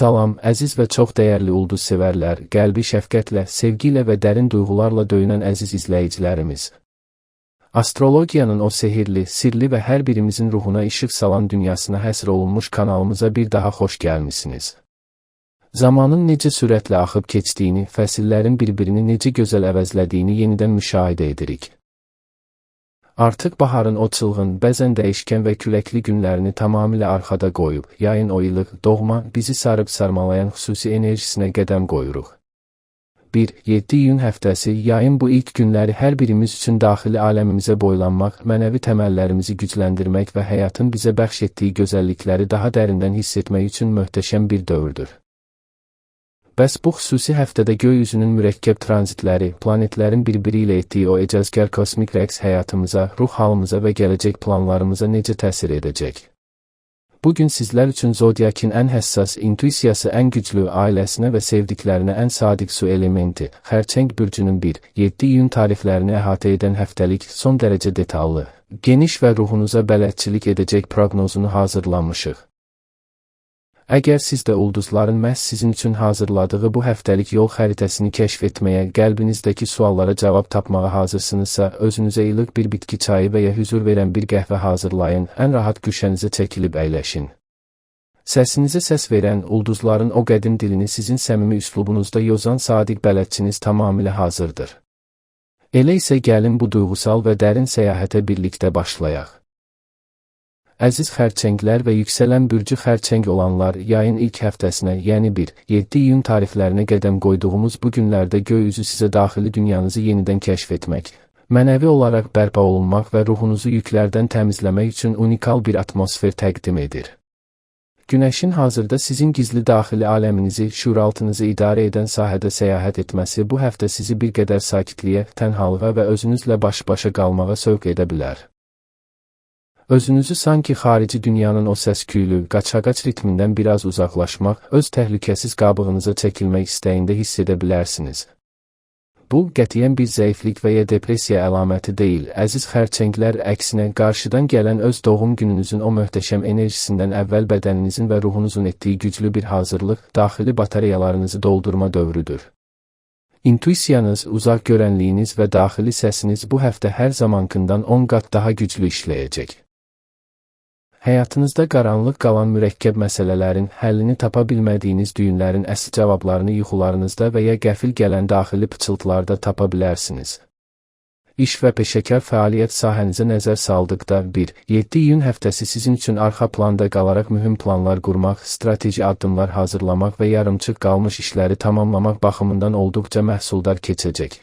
Salam, əziz və çox dəyərli ulduz sevərlər, qəlbi şəfqətlə, sevgi ilə və dərin duyğularla döyünən əziz izləyicilərimiz. Astrologiyanın o sehirli, sirli və hər birimizin ruhuna işıq salan dünyasına həsr olunmuş kanalımıza bir daha xoş gəlmisiniz. Zamanın necə sürətlə axıb keçdiyini, fəsillərin bir-birini necə gözəl əvəzlədiyini yenidən müşahidə edirik. Artıq baharın o çılğın, bəzən dəyişkən və küləkli günlərini tamamilə arxada qoyub, yayın o ilıq, doğma, bizi sarıb sarmalayan xüsusi enerjisinə qədəm qoyuruq. 1-7 iyun həftəsi, yayın bu ilk günləri hər birimiz üçün daxili aləmimizə boylanmaq, mənəvi təməllərimizi gücləndirmək və həyatın bizə bəxş etdiyi gözəllikləri daha dərindən hiss etmək üçün möhtəşəm bir dövrdür. Bəs bu xüsusi həftədə göy üzünün mürəkkəb tranzitləri, planetlərin bir-biri ilə etdiyi o ecazkar kosmik rəqs həyatımıza, ruh halımıza və gələcək planlarımıza necə təsir edəcək? Bugün sizlər üçün zodiakin ən həssas, intuisiyası ən güclü, ailəsinə və sevdiklərinə ən sadiq su elementi, Xərçəng bürcünün 1-7 iyun tarixlərini əhatə edən həftəlik son dərəcə detallı, geniş və ruhunuza bələdçilik edəcək proqnozunu hazırlamışıq. Əgər siz də ulduzların məhz sizin üçün hazırladığı bu həftəlik yol xəritəsini kəşf etməyə, qəlbinizdəki suallara cavab tapmağa hazırsınızsa, özünüzə ilıq bir bitki çayı və ya hüzur verən bir qəhvə hazırlayın, ən rahat güşənizə çəkilib əyləşin. Səsinizə səs verən, ulduzların o qədim dilini sizin səmimi üslubunuzda yozan sadiq bələdçiniz tamamilə hazırdır. Elə isə gəlin bu duyğusal və dərin səyahətə birlikdə başlayaq. Əziz xərçənglər və yüksələn bürcü xərçəng olanlar, yayın ilk həftəsinə, yəni 1-7 iyun tarixlərinə qədəm qoyduğumuz bu günlərdə göy üzü sizə daxili dünyanızı yenidən kəşf etmək, mənəvi olaraq bərpa olunmaq və ruhunuzu yüklərdən təmizləmək üçün unikal bir atmosfer təqdim edir. Günəşin hazırda sizin gizli daxili aləminizi, şuuraltınızı idarə edən sahədə səyahət etməsi bu həftə sizi bir qədər sakitliyə, tənhalığa və özünüzlə baş-başa qalmağa sövq edə bilər. Özünüzü sanki xarici dünyanın o səs-küylü, qaçaqaç ritmindən biraz uzaqlaşmaq, öz təhlükəsiz qabığınıza çəkilmək istəyində hiss edə bilərsiniz. Bu, qətiyyən bir zəiflik və ya depressiya əlaməti deyil, əziz xərçənglər, əksinə, qarşıdan gələn öz doğum gününüzün o möhtəşəm enerjisindən əvvəl bədəninizin və ruhunuzun etdiyi güclü bir hazırlıq, daxili batareyalarınızı doldurma dövrüdür. İntuisiyanız, uzaq görənliyiniz və daxili səsiniz bu həftə hər zamankından 10 qat daha güclü işləyəcək. Həyatınızda qaranlıq qalan mürəkkəb məsələlərin, həllini tapa bilmədiyiniz düyünlərin əsl cavablarını yuxularınızda və ya qəfil gələn daxili pıçıltılarda tapa bilərsiniz. İş və peşəkar fəaliyyət sahənizə nəzər saldıqda 1-7 iyun həftəsi sizin üçün arxa planda qalaraq mühüm planlar qurmaq, strateji addımlar hazırlamaq və yarımçıq qalmış işləri tamamlamaq baxımından olduqca məhsuldar keçəcək.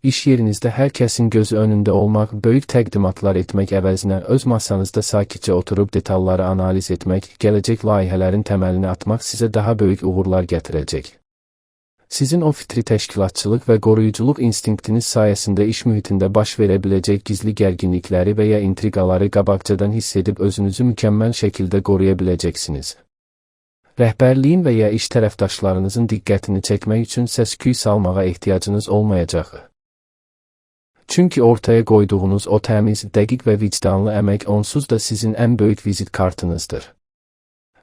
İş yerinizdə hər kəsin gözü önündə olmaq, böyük təqdimatlar etmək əvəzinə öz masanızda sakitcə oturub detalları analiz etmək, gələcək layihələrin təməlini atmaq sizə daha böyük uğurlar gətirəcək. Sizin o fitri təşkilatçılıq və qoruyuculuq instinktiniz sayəsində iş mühitində baş verə biləcək gizli gərginlikləri və ya intriqaları qabaqcadan hiss edib özünüzü mükəmməl şəkildə qoruya biləcəksiniz. Rəhbərliyin və ya iş tərəfdaşlarınızın diqqətini çəkmək üçün səs-küy salmağa ehtiyacınız olmayacaq. Çünki ortaya qoyduğunuz o təmiz, dəqiq və vicdanlı əmək onsuz da sizin ən böyük vizit kartınızdır.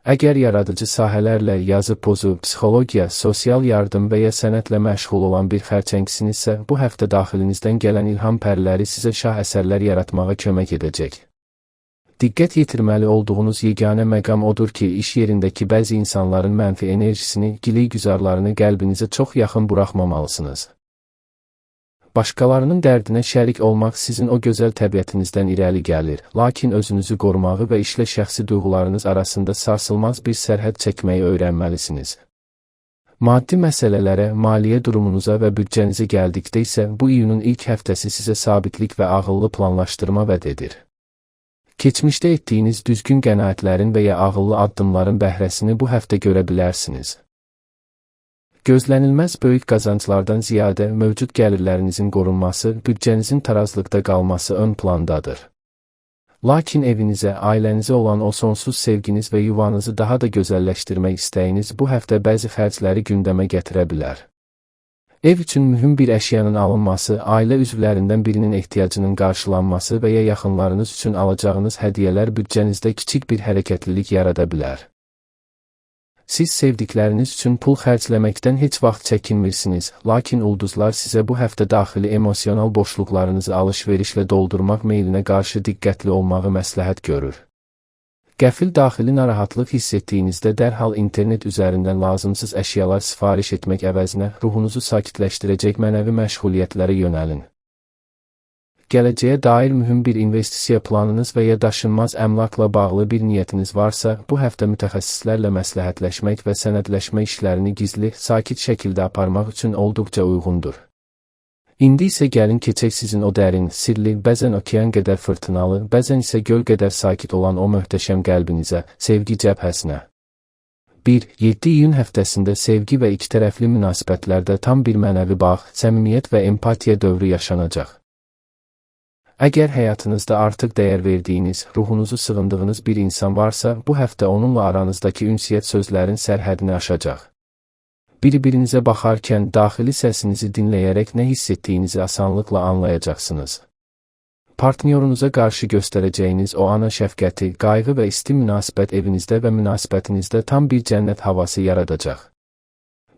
Əgər yaradıcı sahələrlə, yazı pozu, psixologiya, sosial yardım və ya sənətlə məşğul olan bir xərçəngsinizsə, bu həftə daxilinizdən gələn ilham pərləri sizə şah əsərlər yaratmağa kömək edəcək. Diqqət yetirməli olduğunuz yeganə məqam odur ki, iş yerindəki bəzi insanların mənfi enerjisini, giləy-güzarlarını qəlbinizə çox yaxın buraxmamalısınız. Başqalarının dərdinə şərik olmaq sizin o gözəl təbiətinizdən irəli gəlir, lakin özünüzü qorumağı və işlə şəxsi duyğularınız arasında sarsılmaz bir sərhəd çəkməyi öyrənməlisiniz. Maddi məsələlərə, maliyyə durumunuza və büdcənizə gəldikdə isə bu iyunun ilk həftəsi sizə sabitlik və ağıllı planlaşdırma vəd edir. Keçmişdə etdiyiniz düzgün qənaətlərin və ya ağıllı addımların bəhrəsini bu həftə görə bilərsiniz. Gözlənilməz böyük qazanclardan ziyadə mövcud gəlirlərinizin qorunması, büdcənizin tarazlıqda qalması ön plandadır. Lakin evinizə, ailənizə olan o sonsuz sevginiz və yuvanızı daha da gözəlləşdirmək istəyiniz bu həftə bəzi xərcləri gündəmə gətirə bilər. Ev üçün mühüm bir əşyanın alınması, ailə üzvlərindən birinin ehtiyacının qarşılanması və ya yaxınlarınız üçün alacağınız hədiyyələr büdcənizdə kiçik bir hərəkətlilik yarada bilər. Siz sevdikləriniz üçün pul xərcləməkdən heç vaxt çəkinmirsiniz, lakin ulduzlar sizə bu həftə daxili emosional boşluqlarınızı alış-verişlə doldurmaq meylinə qarşı diqqətli olmağı məsləhət görür. Qəfil daxili narahatlıq hiss etdiyinizdə dərhal internet üzərindən lazımsız əşyalar sifariş etmək əvəzinə ruhunuzu sakitləşdirəcək mənəvi məşğuliyyətlərə yönəlin. Gələcəyə dair mühüm bir investisiya planınız və ya daşınmaz əmlakla bağlı bir niyyətiniz varsa, bu həftə mütəxəssislərlə məsləhətləşmək və sənədləşmə işlərini gizli, sakit şəkildə aparmaq üçün olduqca uyğundur. İndi isə gəlin keçək sizin o dərin, sirli, bəzən okean qədər fırtınalı, bəzən isə göl qədər sakit olan o möhtəşəm qəlbinizə, sevgi cəbhəsinə. 1-7 iyun həftəsində sevgi və ikitərəfli münasibətlərdə tam bir mənəvi bağ, səmimiyyət və empatiya dövrü yaşanacaq. Əgər həyatınızda artıq dəyər verdiyiniz, ruhunuzu sığındığınız bir insan varsa, bu həftə onunla aranızdakı ünsiyyət sözlərin sərhədini aşacaq. Bir-birinizə baxarkən daxili səsinizi dinləyərək nə hiss etdiyinizi asanlıqla anlayacaqsınız. Partnyorunuza qarşı göstərəcəyiniz o ana şəfqəti, qayğı və isti münasibət evinizdə və münasibətinizdə tam bir cənnət havası yaradacaq.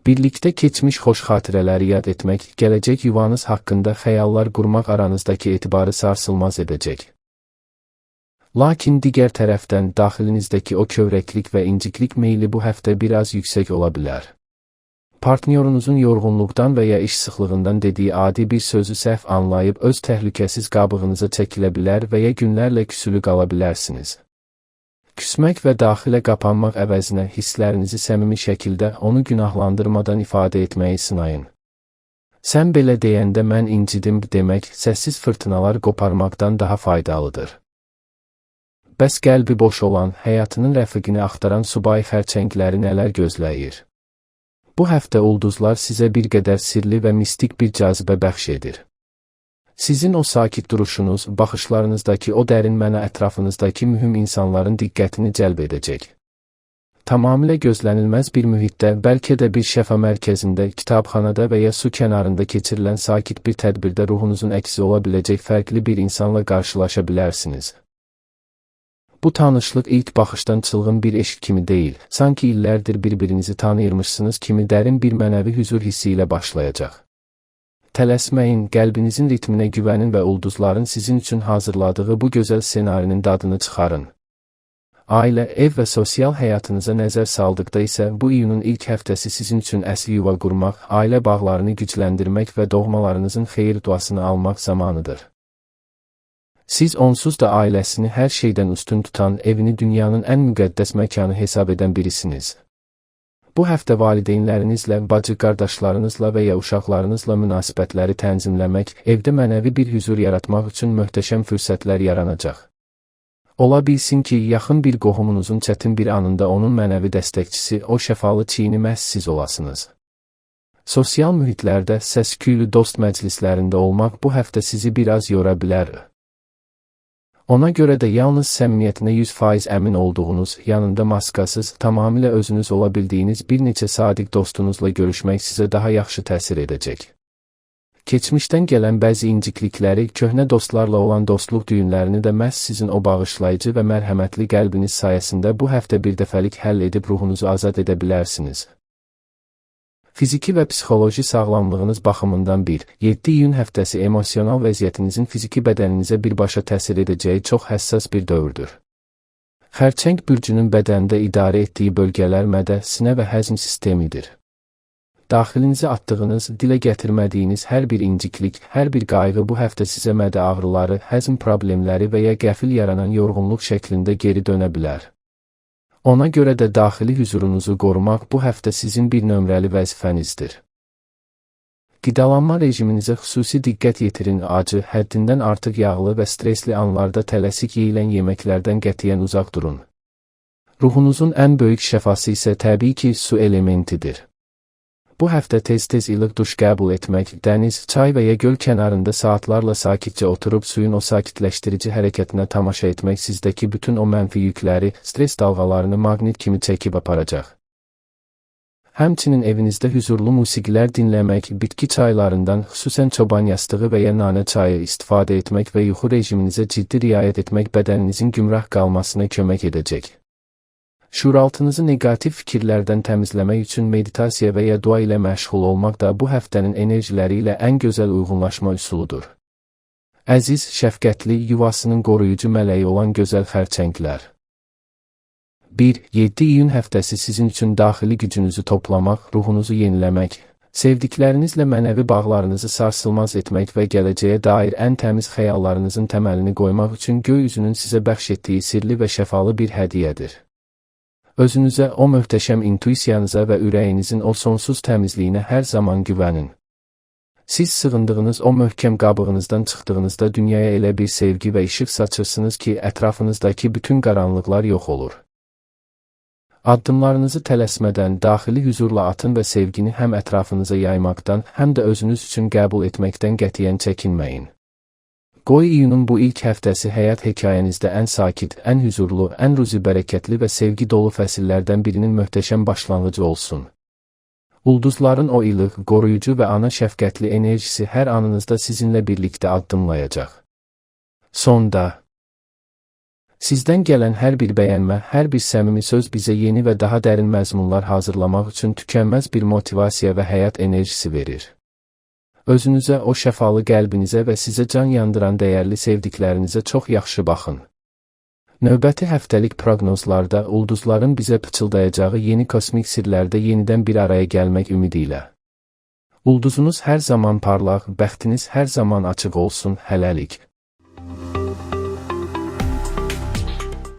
Birlikdə keçmiş xoş xatirələri yad etmək, gələcək yuvanız haqqında xəyallar qurmaq aranızdakı etibarı sarsılmaz edəcək. Lakin digər tərəfdən daxilinizdəki o kövrəklik və inciklik meyli bu həftə biraz yüksək ola bilər. Partnyorunuzun yorğunluqdan və ya iş sıxlığından dediyi adi bir sözü səhv anlayıb öz təhlükəsiz qabığınıza çəkilə bilər və ya günlərlə küsülü qala bilərsiniz. Küsmək və daxilə qapanmaq əvəzinə hisslərinizi səmimi şəkildə onu günahlandırmadan ifadə etməyi sınayın. Sən belə deyəndə mən incidim demək, səssiz fırtınalar qoparmaqdan daha faydalıdır. Bəs qəlbi boş olan, həyatının rəfiqini axtaran subay xərçəngləri nələr gözləyir? Bu həftə ulduzlar sizə bir qədər sirli və mistik bir cazibə bəxş edir. Sizin o sakit duruşunuz, baxışlarınızdakı o dərin mənə ətrafınızdakı mühüm insanların diqqətini cəlb edəcək. Tamamilə gözlənilməz bir mühitdə, bəlkə də bir şəfa mərkəzində, kitabxanada və ya su kənarında keçirilən sakit bir tədbirdə ruhunuzun əksi ola biləcək fərqli bir insanla qarşılaşa bilərsiniz. Bu tanışlıq ilk baxışdan çılğın bir eşq kimi deyil, sanki illərdir bir-birinizi tanıyırmışsınız kimi dərin bir mənəvi hüzur hissi ilə başlayacaq. Tələsməyin, qəlbinizin ritminə güvənin və ulduzların sizin üçün hazırladığı bu gözəl ssenarinin dadını çıxarın. Ailə, ev və sosial həyatınıza nəzər saldıqda isə bu iyunun ilk həftəsi sizin üçün əsl yuva qurmaq, ailə bağlarını gücləndirmək və doğmalarınızın xeyir duasını almaq zamanıdır. Siz onsuz da ailəsini hər şeydən üstün tutan, evini dünyanın ən müqəddəs məkanı hesab edən birisiniz. Bu həftə valideynlərinizlə, bacı-qardaşlarınızla və ya uşaqlarınızla münasibətləri tənzimləmək, evdə mənəvi bir hüzur yaratmaq üçün möhtəşəm fürsətlər yaranacaq. Ola bilsin ki, yaxın bir qohumunuzun çətin bir anında onun mənəvi dəstəkçisi, o şəfalı çiyini məhz siz olasınız. Sosial mühitlərdə, səs-küylü dost məclislərində olmaq bu həftə sizi biraz yora bilər. Ona görə də yalnız səmimiyyətinə 100% əmin olduğunuz, yanında maskasız, tamamilə özünüz ola bildiyiniz bir neçə sadiq dostunuzla görüşmək sizə daha yaxşı təsir edəcək. Keçmişdən gələn bəzi inciklikləri, köhnə dostlarla olan dostluq düyünlərini də məhz sizin o bağışlayıcı və mərhəmətli qəlbiniz sayəsində bu həftə birdəfəlik həll edib ruhunuzu azad edə bilərsiniz. Fiziki və psixoloji sağlamlığınız baxımından 1-7 iyun həftəsi emosional vəziyyətinizin fiziki bədəninizə birbaşa təsir edəcəyi çox həssas bir dövrdür. Xərçəng bürcünün bədəndə idarə etdiyi bölgələr mədə, sinə və həzm sistemidir. Daxilinizə atdığınız, dilə gətirmədiyiniz hər bir inciklik, hər bir qayğı bu həftə sizə mədə ağrıları, həzm problemləri və ya qəfil yaranan yorğunluq şəklində geri dönə bilər. Ona görə də daxili hüzurunuzu qorumaq bu həftə sizin bir nömrəli vəzifənizdir. Qidalanma rejiminizə xüsusi diqqət yetirin, acı, həddindən artıq yağlı və stresli anlarda tələsik yeyilən yeməklərdən qətiyyən uzaq durun. Ruhunuzun ən böyük şəfası isə təbii ki, su elementidir. Bu həftə tez-tez ilıq duş qəbul etmək, dəniz, çay və ya göl kənarında saatlarla sakitcə oturub suyun o sakitləşdirici hərəkətinə tamaşa etmək sizdəki bütün o mənfi yükləri, stres dalğalarını maqnit kimi çəkib aparacaq. Həmçinin evinizdə hüzurlu musiqilər dinləmək, bitki çaylarından, xüsusən çoban yastığı və ya nanə çayı istifadə etmək və yuxu rejiminizə ciddi riayət etmək bədəninizin gümrah qalmasına kömək edəcək. Şuuraltınızı negativ fikirlərdən təmizləmək üçün meditasiya və ya dua ilə məşğul olmaq da bu həftənin enerjiləri ilə ən gözəl uyğunlaşma üsuludur. Əziz, şəfqətli, yuvasının qoruyucu mələyi olan gözəl xərçənglər. 1-7 iyun həftəsi sizin üçün daxili gücünüzü toplamaq, ruhunuzu yeniləmək, sevdiklərinizlə mənəvi bağlarınızı sarsılmaz etmək və gələcəyə dair ən təmiz xəyallarınızın təməlini qoymaq üçün göy üzünün sizə bəxş etdiyi sirli və şəfalı bir hədiyyədir. Özünüzə, o möhtəşəm intuisiyanıza və ürəyinizin o sonsuz təmizliyinə hər zaman güvənin. Siz sığındığınız o möhkəm qabığınızdan çıxdığınızda dünyaya elə bir sevgi və işıq saçırsınız ki, ətrafınızdakı bütün qaranlıqlar yox olur. Addımlarınızı tələsmədən, daxili hüzurla atın və sevgini həm ətrafınıza yaymaqdan, həm də özünüz üçün qəbul etməkdən qətiyyən çəkinməyin. Qoy iyunun bu ilk həftəsi həyat hekayənizdə ən sakit, ən hüzurlu, ən ruzi bərəkətli və sevgi dolu fəsillərdən birinin möhtəşəm başlanğıcı olsun. Ulduzların o ilıq, qoruyucu və ana şəfqətli enerjisi hər anınızda sizinlə birlikdə addımlayacaq. Sonda, sizdən gələn hər bir bəyənmə, hər bir səmimi söz bizə yeni və daha dərin məzmunlar hazırlamaq üçün tükənməz bir motivasiya və həyat enerjisi verir. Özünüzə, o şəfalı qəlbinizə və sizə can yandıran dəyərli sevdiklərinizə çox yaxşı baxın. Növbəti həftəlik proqnozlarda ulduzların bizə pıçıldayacağı yeni kosmik sirlərdə yenidən bir araya gəlmək ümidi ilə. Ulduzunuz hər zaman parlaq, bəxtiniz hər zaman açıq olsun, hələlik.